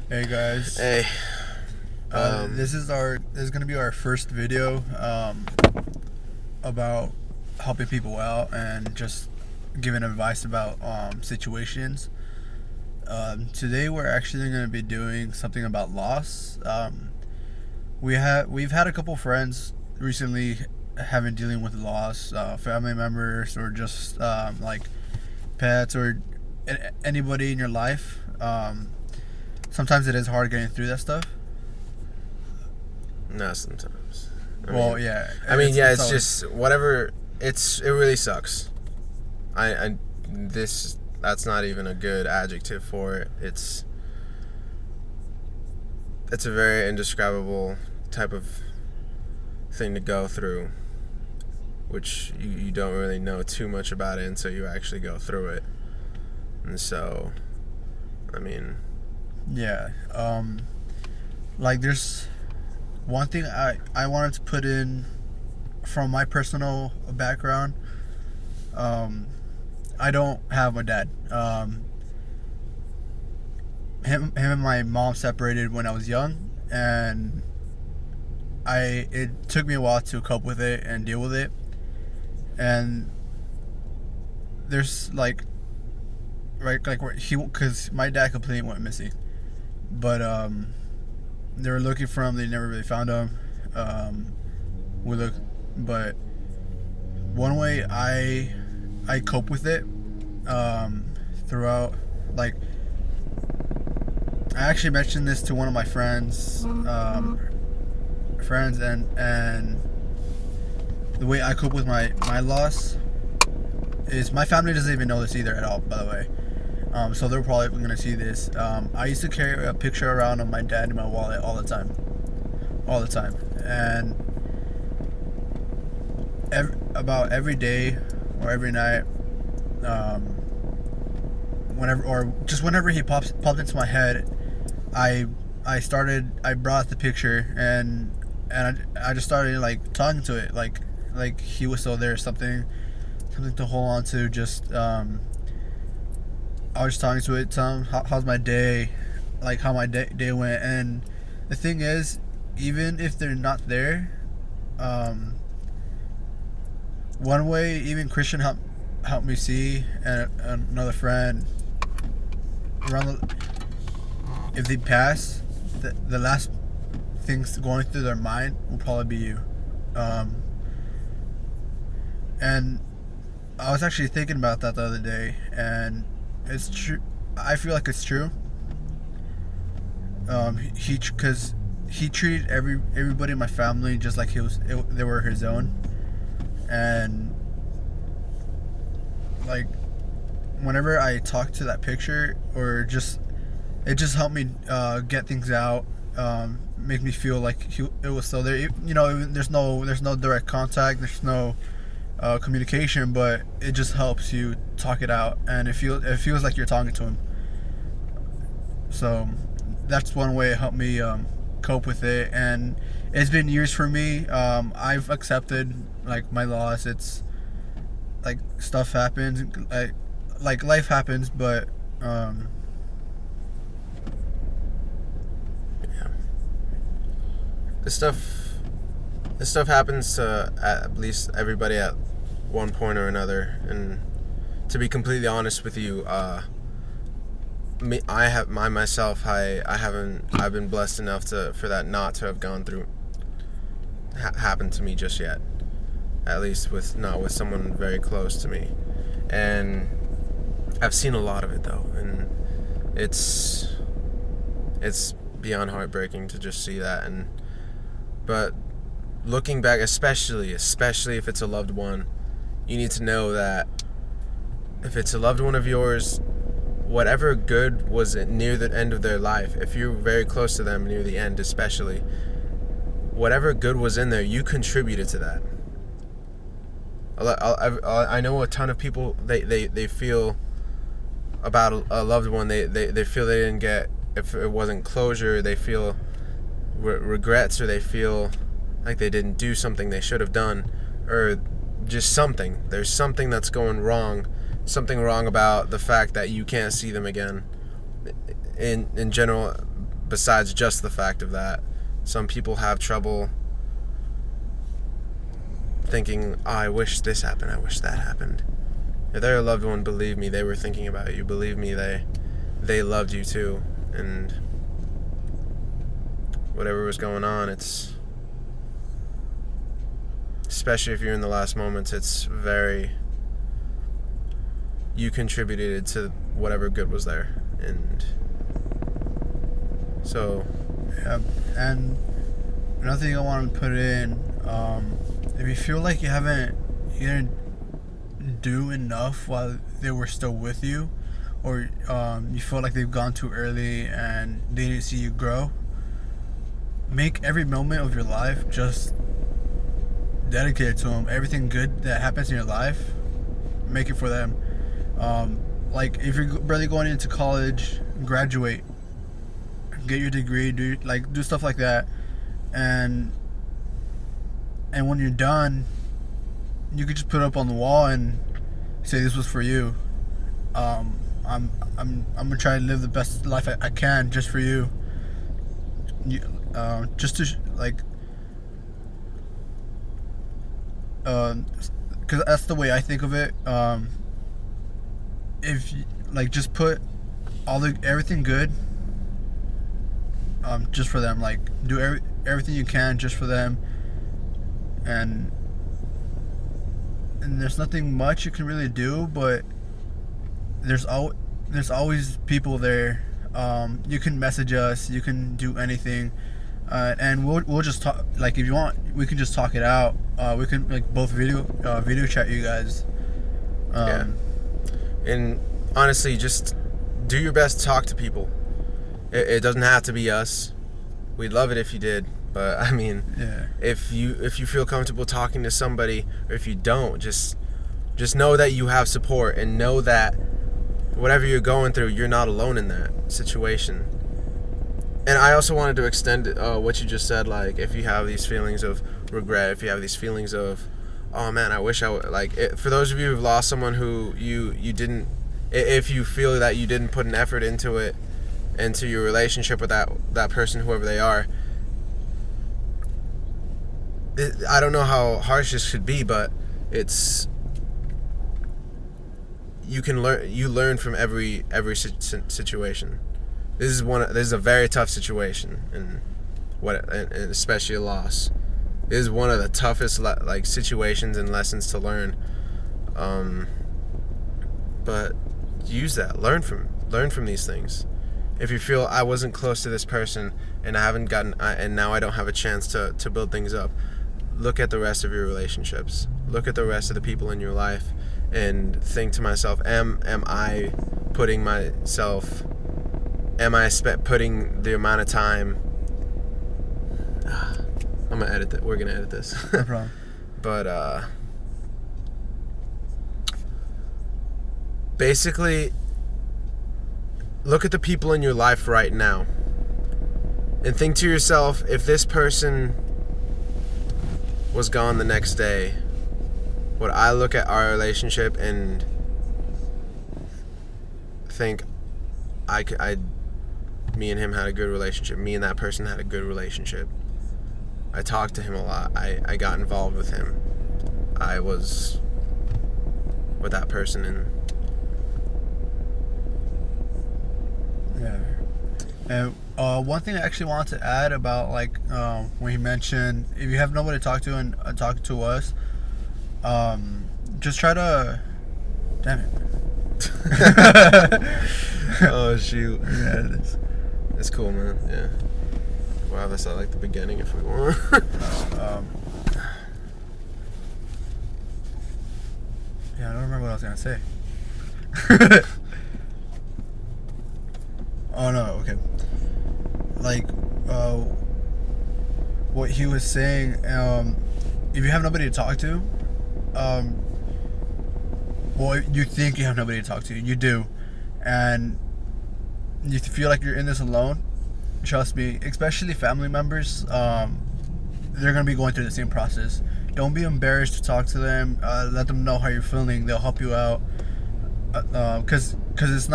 Hey guys, Hey, this is gonna be our first video about helping people out and just giving advice about situations. Today we're actually gonna be doing something about loss. We've had a couple friends recently having dealing with loss, family members or just like pets or anybody in your life. Sometimes it is hard getting through that stuff. no, sometimes. Well, yeah. It's Always, just whatever. It really sucks. I this that's not even a good adjective for it. It's a very indescribable type of thing to go through, which you don't really know too much about it until you actually go through it. And so, I mean, yeah. Like there's one thing I wanted to put in from my personal background. I don't have a dad. Him and my mom separated when I was young, and it took me a while to cope with it and deal with it. And there's like where he, because my dad completely went missing, but they were looking for him. They never really found him. We look, but one way I cope with it throughout, like, I actually mentioned this to one of my friends, and the way I cope with my loss is my family doesn't even know this either at all. By the way, so they're probably gonna see this. I used to carry a picture around of my dad in my wallet all the time, and about every day or every night, whenever he popped into my head, I brought the picture and I just started like talking to it like he was still there, something to hold on to. Just I was talking to it, telling him how's my day, like how my day went. And the thing is, even if they're not there, one way even Christian helped me see, and another friend, around if they pass, the last things going through their mind will probably be you. And I was actually thinking about that the other day, and it's true. I feel like it's true. Because he treated everybody in my family just like they were his own. And like whenever I talk to that picture, or just it just helped me get things out, make me feel like it was still there. There's no direct contact, there's no communication, but it just helps you talk it out, and it feels like you're talking to him. So that's one way it helped me cope with it, and it's been years for me. I've accepted like my loss. It's like stuff happens, like life happens, but yeah, this stuff this stuff happens to at least everybody at one point or another. And to be completely honest with you, I've been blessed enough for that not to have gone through happened to me just yet, at least not with someone very close to me. And I've seen a lot of it though, and it's beyond heartbreaking to just see that. But looking back, especially if it's a loved one, you need to know that if it's a loved one of yours, whatever good was near the end of their life, if you're very close to them near the end especially, whatever good was in there, you contributed to that. I know a ton of people, they feel about a loved one, they feel they didn't get, if it wasn't closure, they feel regrets, or they feel like they didn't do something they should have done, or just there's something that's going wrong, something wrong about the fact that you can't see them again. In general, besides just the fact of that. Some people have trouble thinking, oh, I wish this happened, I wish that happened. If they're a loved one, believe me, they were thinking about you. Believe me, they loved you too. And whatever was going on, it's, especially if you're in the last moments, it's very, you contributed to whatever good was there. And so, yeah. And another thing I want to put in, if you feel like you didn't do enough while they were still with you, or you feel like they've gone too early and they didn't see you grow, make every moment of your life just dedicated to them. Everything good that happens in your life, make it for them. Like if you're barely going into college, graduate, get your degree, do stuff like that, and when you're done, you could just put it up on the wall and say this was for you. I'm gonna try to live the best life I can just for you. Just to because that's the way I think of it. If you, just put everything good just for them. Do everything you can just for them, and there's nothing much you can really do, but there's always people there. You can message us, you can do anything, and we'll just talk. If you want, we can just talk it out. We can both video chat you guys. Yeah. And honestly, just do your best to talk to people. It doesn't have to be us. We'd love it if you did, but I mean, yeah. If you feel comfortable talking to somebody, or if you don't, just know that you have support, and know that whatever you're going through, you're not alone in that situation. And I also wanted to extend what you just said, if you have these feelings of regret, if you have these feelings of, oh man, I wish I would, for those of you who've lost someone who you didn't, if you feel that you didn't put an effort into it, into your relationship with that person, whoever they are, I don't know how harsh this should be, but it's, you learn from every situation. This is a very tough situation, and especially a loss. This is one of the toughest situations and lessons to learn. But use that, learn from these things. If you feel, I wasn't close to this person and I haven't gotten, and now I don't have a chance to build things up, look at the rest of your relationships. Look at the rest of the people in your life, and think to myself, am I putting putting the amount of time, I'm gonna edit that. We're gonna edit this. No problem. But basically, look at the people in your life right now and think to yourself, if this person was gone the next day, would I look at our relationship and think me and him had a good relationship, me and that person had a good relationship, I talked to him a lot, I got involved with him, I was with that person, and yeah. And one thing I actually wanted to add about when he mentioned, if you have nobody to talk to and talk to us, just try to, damn it. Oh shoot. Yeah, it is. It's cool, man. Yeah. Wow, that's not the beginning if we want. Yeah, I don't remember what I was gonna say. Oh no, okay. What he was saying, if you have nobody to talk to, well, you think you have nobody to talk to, you do, and you feel like you're in this alone, trust me, especially family members, they're gonna be going through the same process. Don't be embarrassed to talk to them. Let them know how you're feeling. They'll help you out, because because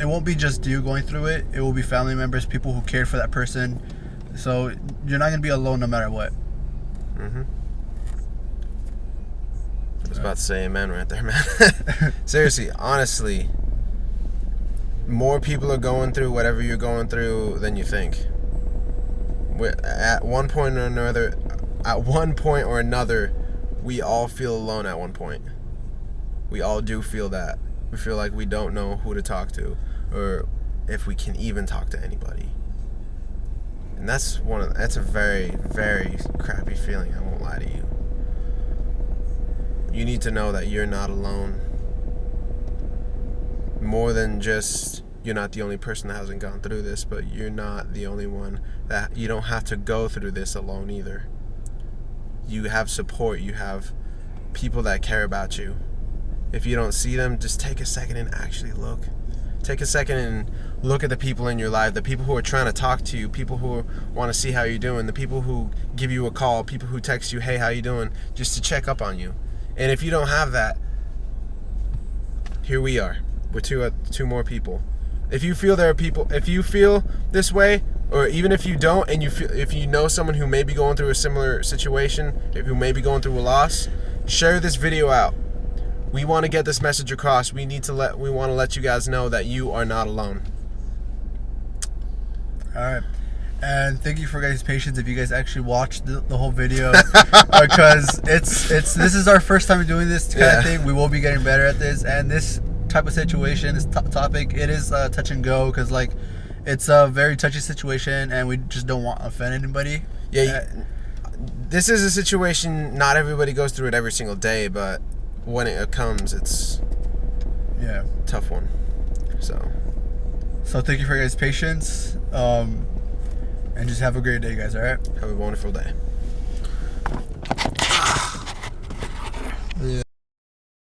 it won't be just you going through it. It will be family members, people who cared for that person. So you're not gonna be alone no matter what. Mm-hmm. I was about to say amen right there, man. Seriously, honestly, more people are going through whatever you're going through than you think. At one point or another, we all feel alone at one point. We all do feel that. We feel like we don't know who to talk to, or if we can even talk to anybody. And that's a very, very crappy feeling, I won't lie to you. You need to know that you're not alone. More than just, you're not the only person that hasn't gone through this, but you're not the only one that, you don't have to go through this alone either. You have support, you have people that care about you. If you don't see them, just take a second and actually look. Take a second and look at the people in your life, the people who are trying to talk to you, people who want to see how you're doing, the people who give you a call, people who text you, hey, how you doing, just to check up on you. And if you don't have that, here we are. We're two more people. If you feel this way, or even if you don't, and if you know someone who may be going through a similar situation, who may be going through a loss, share this video out. We want to get this message across. We want to let you guys know that you are not alone. All right. And thank you for guys' patience if you guys actually watched the whole video, because this is our first time doing this kind of thing. We will be getting better at this, and this type of situation, this topic, it is touch and go, because like it's a very touchy situation, and we just don't want to offend anybody. Yeah, this is a situation not everybody goes through it every single day, but when it comes, it's a tough one. So thank you for your guys' patience. And just have a great day, guys, all right? Have a wonderful day.